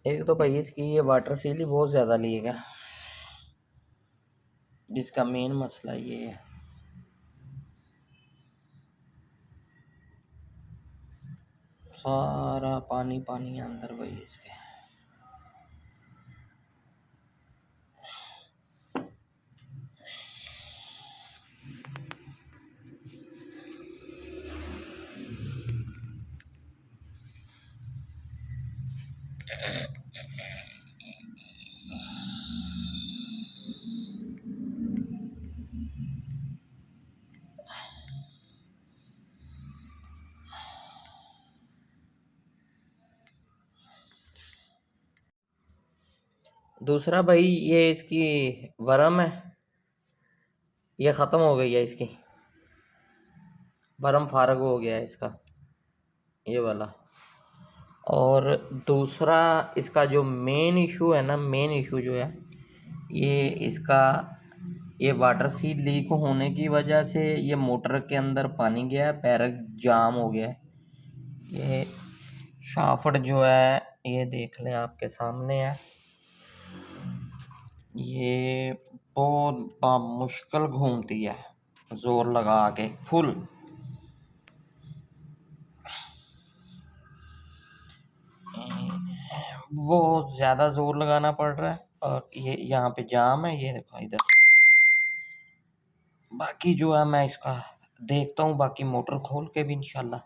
एक तो भाई इसकी ये वाटर सील ही बहुत ज़्यादा लीक है, जिसका मेन मसला ये है। सारा पानी पानी है अंदर भाई इसके। दूसरा भाई ये इसकी वरम है, ये ख़त्म हो गई है इसकी, वरम फारग हो गया है इसका, ये वाला। और दूसरा इसका जो मेन इशू है ना, मेन इशू जो है ये इसका, ये वाटर सील लीक होने की वजह से ये मोटर के अंदर पानी गया है, पैरक जाम हो गया है। ये शाफ्ट जो है ये देख लें आपके सामने है, ये बहुत मुश्किल घूमती है ज़ोर लगा के फुल। बहुत ज़्यादा ज़ोर लगाना पड़ रहा है। और ये यहाँ पे जाम है, ये देखो इधर। बाकी जो है मैं इसका देखता हूँ, बाकी मोटर खोल के भी इंशाल्लाह।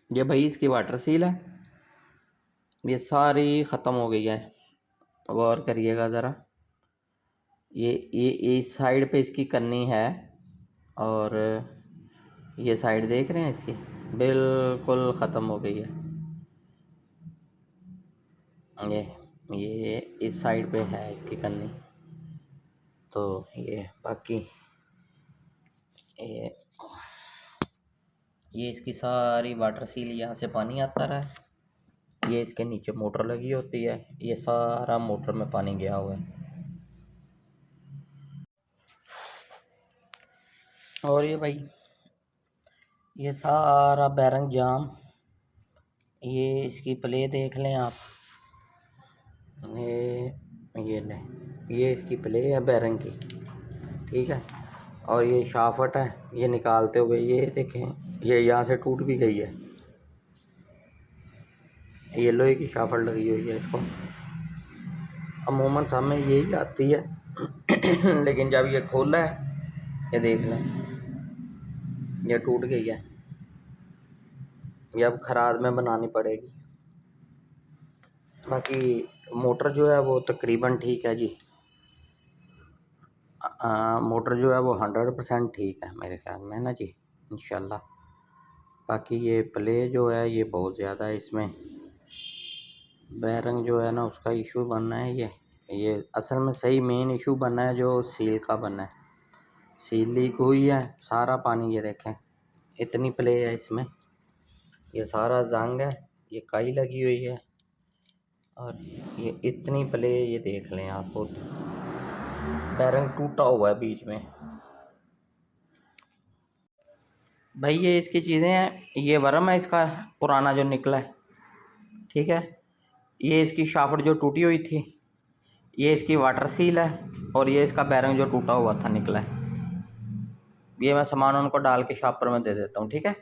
ये भाई इसकी वाटर सील है, ये सारी ख़त्म हो गई है, गौर करिएगा ज़रा। ये इस साइड पे इसकी कन्नी है, और ये साइड देख रहे हैं इसकी बिल्कुल ख़त्म हो गई है। ये इस साइड पे है इसकी कन्नी। तो ये बाकी ये इसकी सारी वाटर सील, यहाँ से पानी आता रहा है, ये इसके नीचे मोटर लगी होती है, ये सारा मोटर में पानी गया हुआ है। और ये भाई ये सारा बैरंग जाम, ये इसकी प्ले देख लें आप, ये लें, ये इसकी प्ले है बैरंग की, ठीक है। और ये शाफ्ट है, ये निकालते हुए ये देखें, ये यहाँ से टूट भी गई है, ये लोहे की शाफ्ट लगी हुई है इसको। अमूमन सामने यही आती है लेकिन जब ये खोला है, ये देख लें, ये टूट गई है, ये अब खराद में बनानी पड़ेगी। बाकी मोटर जो है वो तकरीबन ठीक है जी, मोटर जो है वो 100% ठीक है मेरे ख्याल में ना जी, इंशाल्लाह। बाकी ये प्ले जो है ये बहुत ज़्यादा है इसमें, बैरंग जो है ना उसका इशू बनना है। ये असल में सही मेन इशू बनना है जो सील का बनना है। सील लीक हुई है, सारा पानी ये देखें, इतनी प्ले है इसमें, ये सारा जंग है, ये काई लगी हुई है, और ये इतनी प्ले, ये देख लें आप खुद, बैरंग टूटा हुआ है बीच में। भाई ये इसकी चीज़ें हैं, ये वरम है इसका पुराना जो निकला है, ठीक है। ये इसकी शाफ्ट जो टूटी हुई थी, ये इसकी वाटर सील है, और ये इसका बैरंग जो टूटा हुआ था निकला है। ये मैं सामान उनको डाल के शॉपर में दे देता हूँ, ठीक है।